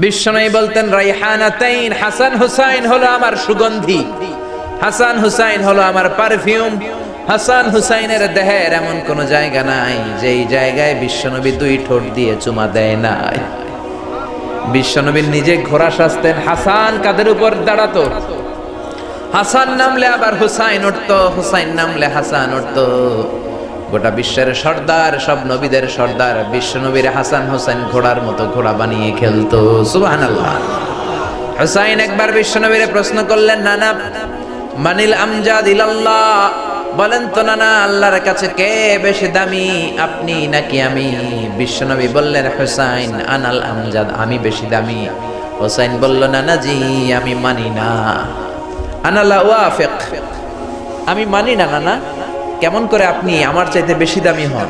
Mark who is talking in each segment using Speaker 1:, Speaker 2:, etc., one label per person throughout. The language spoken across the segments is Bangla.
Speaker 1: বিশ্বনবী বলতেন রাইহানাতাইন, হাসান হুসাইন হলো আমার সুগন্ধি, হাসান হুসাইন হলো আমার পারফিউম। হাসান হুসাইনের দেহের এমন কোন জায়গা নাই যেই জায়গায় বিশ্বনবী দুই ঠোঁট দিয়ে চুমা দেয় নাই। বিশ্বনবী নিজে ঘোড়া সাজতেন, হাসান কাদের উপর দাঁড়াতো, হাসান নামলে আবার হুসাইন উঠতো, হুসাইন নামলে হাসান উঠতো। গোটা বিশ্বের সর্দার, সব নবীদের সর্দার বিশ্বনবীর হাসান হুসাইন ঘোড়ার মতো ঘোড়া বানিয়ে খেলতো। সুবহানাল্লাহ। হুসাইন একবার বিশ্বনবীর প্রশ্ন করলেন, নানা মানিল আমজাদ ইলাল্লাহ, বলেন তো নানা আল্লাহর কাছে কে বেশি দামি, আপনি নাকি আমি? বিশ্বনবী বললেন, হুসাইন আনাল আমজাদ, আমি বেশি দামি। হুসাইন বলল, নানা জি আমি মানি না, আনা লা ওয়াফিক, আমি মানি না নানা। কেমন করে আপনি আমার চাইতে বেশি দামি হন?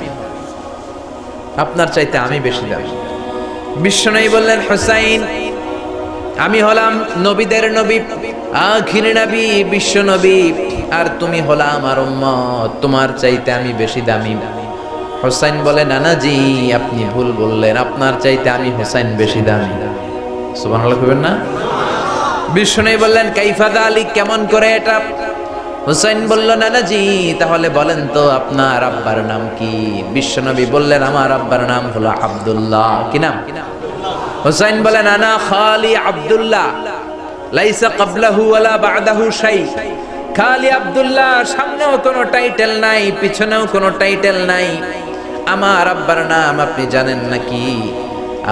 Speaker 1: আপনার চাইতে আমি বেশি দামি। বিশ্বনবী বললেন, হুসাইন আমি হলাম নবীদের নবী, আখির নবী বিশ্ব নবী, আর তুমি হলা আমার উম্মত, তোমার চাইতে আমি বেশি দামি। হুসাইন বলে, নানা জি আপনি ভুল বললেন, আপনার চাইতে আমি হুসাইন বেশি দামি। সুবহানাল্লাহ কইবেন না? বিশ্বনবী বললেন, কাইফা যালিক, কেমন করে এটা? হুসাইন বলল, নানা জি তাহলে বলেন তো আপনার আব্বার নাম কি? বিশ্বনবী বললেন, আমার আব্বার নাম হলো আব্দুল্লাহ। কি নাম? হুসাইন বলেন, আনা খালি আব্দুল্লাহ, লাইসা ক্বাবলাহু ওয়ালা বা'দাহু শাই। খালি আব্দুল্লাহ, সামনেও কোনো টাইটেল নাই, পিছনেও কোনো টাইটেল নাই। আমার আব্বার নাম আপনি জানেন নাকি?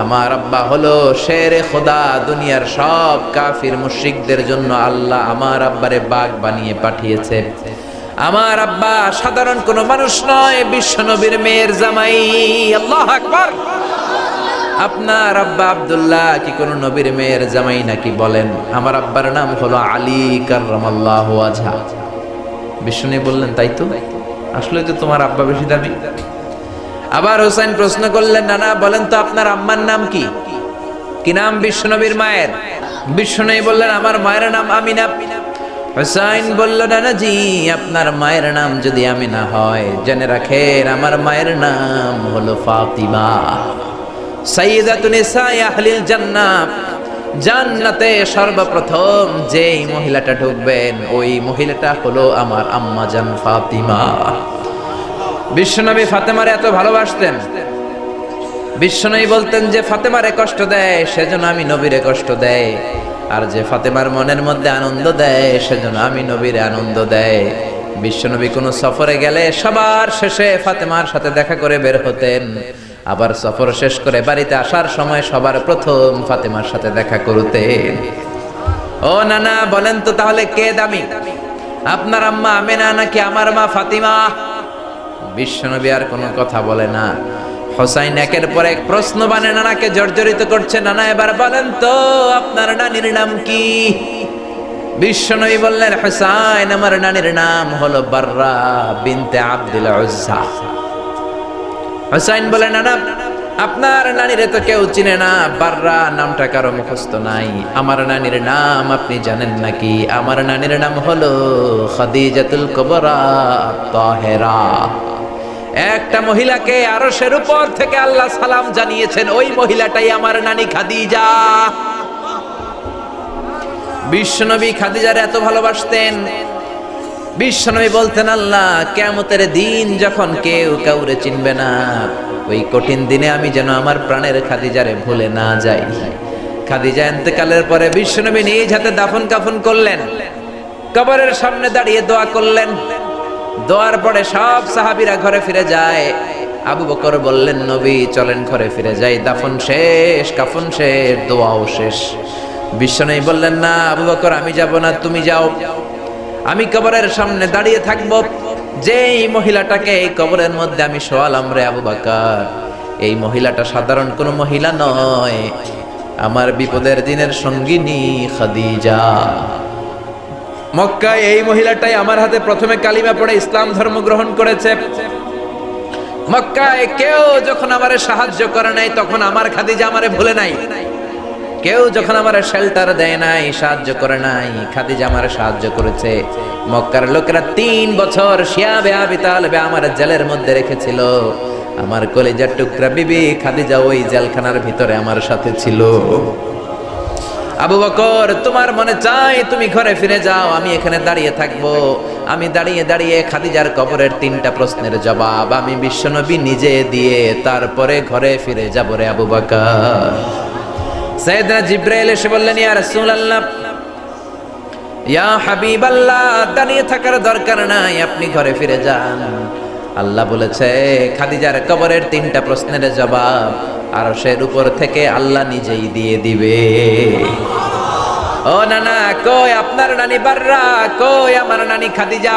Speaker 1: আমার আব্বা হলো শেরে খোদা, দুনিয়ার সব কাফির মুশরিকদের জন্য আল্লাহ আমার আব্বারে বাগ বানিয়ে পাঠিয়েছে। আমার আব্বা সাধারণ কোনো মানুষ নয়, বিশ্বনবীর মেয়ের জামাই। আল্লাহু আকবার। আপনার আব্বা আব্দুল্লাহ কি কোন নবীর মেয়ের জামাই নাকি? বলেন, আমার আব্বার নাম হলো আলী কাররামাল্লাহু ওয়াজহা। বিষ্ণু বললেন, তাই তো, আসলে তো তোমার আব্বা বেশি দামি। আবার হুসাইন প্রশ্ন করলেন, নানা বলেন তো আপনার আম্মার নাম কি? কি নাম বিশ্বনবীর মায়ের? বিশ্বনবী বললেন, আমার মায়ের নাম আমিনা। হুসাইন বলল, নানা জি আপনার মায়ের নাম যদি আমিনা হয়, জেনে রাখেন আমার মায়ের নাম হলো ফাতিমা, সাইয়্যিদাতুন নিসাই আহলিল জান্নাহ। জান্নাতে সর্বপ্রথম যেই মহিলাটা ঢুকবেন ওই মহিলাটা হলো আমার আম্মা জান ফাতিমা। বিশ্বনবী ফাতেমারে এত ভালোবাসতেন, বিশ্বনবী বলতেন যে ফাতেমারে কষ্ট দেয় সেজন্য আমি নবীরে কষ্ট দেয়, আর যে ফাতেমার মনের মধ্যে আনন্দ দেয় সেজন্য আমি নবীরে আনন্দ দেয়। বিশ্বনবী কোনো সফরে গেলে সবার শেষে ফাতেমার সাথে দেখা করে বের হতেন, আবার সফর শেষ করে বাড়িতে আসার সময় সবার প্রথম ফাতেমার সাথে দেখা করতেন। ও নানা বলেন তো তাহলে কে দামি, আপনার আম্মা আমেনা নাকি আমার মা ফাতিমা? বিশ্বনবী আর কোনো কথা বলে না। হুসাইন একের পর এক প্রশ্ন বানে নানাকে জর্জরিত করছে, নানা এবার বলেন তো আপনার নানির নাম কি? বিশ্বনবী বললেন, হুসাইন আমার নানির নাম হলো বাররা বিনতে আব্দুল উজ্জা। হুসাইন বলে, নানা আপনার নানিরে তো কেউ চিনে না, বাররা নামটা কারো মুখস্থ নাই। আমার নানির নাম আপনি জানেন নাকি? আমার নানির নাম হলো খাদিজাতুল কুবরা তাহেরা। একটা মহিলাকে আরশের উপর থেকে আল্লাহ সালাম জানিয়েছেন, ওই মহিলাটাই আমার নানি খাদিজা। বিশ্বনবী খাদিজার এত ভালোবাসতেন, বিশ্বনবী বলতেন, আল্লাহ কিয়ামতের দিন যখন কেউ কাউরে চিনবে না, ওই কঠিন দিনে আমি যেন আমার প্রাণের খাদিজারে ভুলে না যাই। খাদিজা ইন্তেকালের পরে বিশ্বনবী নিজ হাতে দাফন কাফন করলেন, কবরের সামনে দাঁড়িয়ে দোয়া করলেন। দোয়ার পরে সব সাহাবীরা ঘরে ফিরে যায়। আবু বকর বললেন, নবী চলেন ঘরে ফিরে যাই, দাফন শেষ, কাফন শেষ, দোয়াও শেষ। বিশ্বনবী বললেন, না আবু বকর আমি যাব না, তুমি যাও, আমি কবরের সামনে দাঁড়িয়ে থাকব। যেই মহিলাটাকে এই কবরের মধ্যে আমি শোয়ালাম রে আবু বকর, এই মহিলাটা সাধারণ কোনো মহিলা নয়, আমার বিপদের দিনের সঙ্গিনী খাদিজা। মক্কায় এই মহিলাটাই আমার হাতে প্রথমে কালিমা পড়ে ইসলাম ধর্ম গ্রহণ করেছে। মক্কায় কেউ যখন আমারে সাহায্য করে নাই, তখন আমার খাদিজা আমারে ভুলে নাই। কেউ যখন আমারে শেল্টার দেয় নাই, সাহায্য করে নাই, খাদিজা আমারে সাহায্য করেছে। মক্কার লোকেরা 3 বছর শিয়াবে আবি তালেবে আমার জেলের মধ্যে রেখেছিল। আমার কলিজার টুকরা বিবি খাদিজা ওই জেলখানার ভিতরে আমার সাথে ছিল। আবু বকর, তোমার মনে চাই তুমি ঘরে ফিরে যাও, আমি এখানে দাঁড়িয়ে থাকবো। আমি দাঁড়িয়ে দাঁড়িয়ে খাদিজার কবরের 3টা প্রশ্নের জবাব আমি বিশ্বনবী নিজে দিয়ে তারপরে ঘরে ফিরে যাব রে আবু বকর। সাইয়েদনা জিবরাইল এসে বললেন, ইয়া রাসূলুল্লাহ, ইয়া হাবিবাল্লাহ, দাঁড়িয়ে থাকার দরকার নাই, আপনি ঘরে ফিরে যান। আল্লাহ বলেছে খাদিজার কবরের 3টা প্রশ্নের জবাব আরশের উপর থেকে আল্লাহ নিজেই দিয়ে দিবে। ও নানা, কই আপনার নানি বাররা, কই আমার নানি খাদিজা?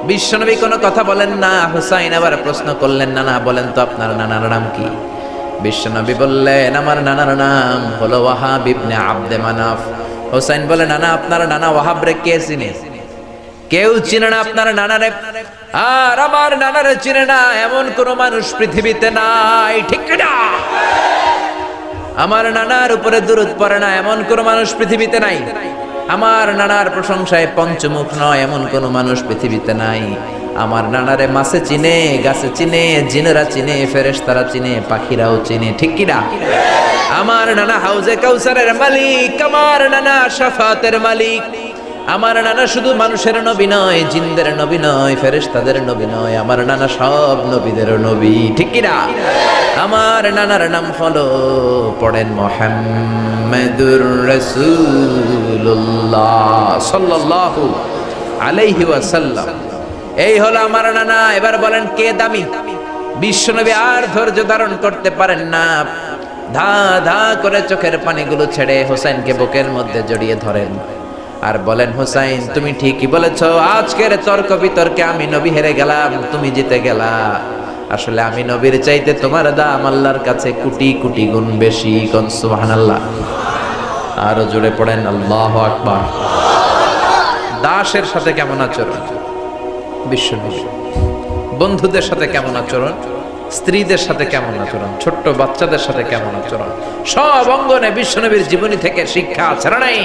Speaker 1: বিশ্বনবী কোনো কথা বলেন না। হুসাইন আবার প্রশ্ন করলেন, নানা বলেন তো আপনার নানার নাম কি? বিশ্বনবী বললেন, আমার নানার নাম হলো ওয়াহাব ইবনে আব্দে মানাফ। হুসাইন বলে, নানা আপনার নানা ওয়াহাব রে কে চিনে? কেউ চিনে না আপনার নানারে। আর আমার নানারে চিনে না এমন কোন মানুষ পৃথিবীতে নাই, ঠিক না? আমার নানার উপরে দুরূদ পড়ে না এমন কোন মানুষ পৃথিবীতে নাই। আমার নানার প্রশংসায় পঞ্চমুখ নয় এমন কোন মানুষ পৃথিবীতে নাই। আমার নানারে মাছে চিনে, গাছে চিনে, জিনেরা চিনে, ফেরেশতারা চিনে, পাখিরাও চিনে, ঠিক কি না? আমার নানা হাউজে কাউসারের মালিক, আমার নানা শাফাতের মালিক। আমার নানা শুধু মানুষের নবী নয়, জিনদের নবী নয়, ফেরেশতাদের নবী নয়, আমার নানা সব নবীদের নবী, ঠিক কি না? আমার নানার নাম হলো, পড়েন, মুহাম্মাদুর রাসূলুল্লাহ সাল্লাল্লাহু আলাইহি ওয়াসাল্লাম। এই হলো আমার নানা। এবার বলেন কে দামি? বিশ্বনবী আর ধৈর্য ধারণ করতে পারেন না, ধা ধা করে চোখের পানিগুলো ছেড়ে হোসেনকে বুকের মধ্যে জড়িয়ে ধরেন আর বলেন, হোসাইন তুমি ঠিকই বলেছো, আজকের তর্ক বিতর্কে আমি নবী হেরে গেলাম, তুমি জিতে গেলা। আসলে আমি নবীর চাইতে তোমার দাম আল্লাহর কাছে কোটি কোটি গুণ বেশি। কোন সুবহানাল্লাহ। আরো জোরে পড়েন আল্লাহু আকবার। দাসের সাথে কেমন আচরণ বিশ্বনবী, বন্ধুদের সাথে কেমন আচরণ, স্ত্রীদের সাথে কেমন আচরণ, ছোট্ট বাচ্চাদের সাথে কেমন আচরণ, সব অঙ্গনে বিশ্বনবীর জীবনী থেকে শিক্ষা ছাড়া নাই।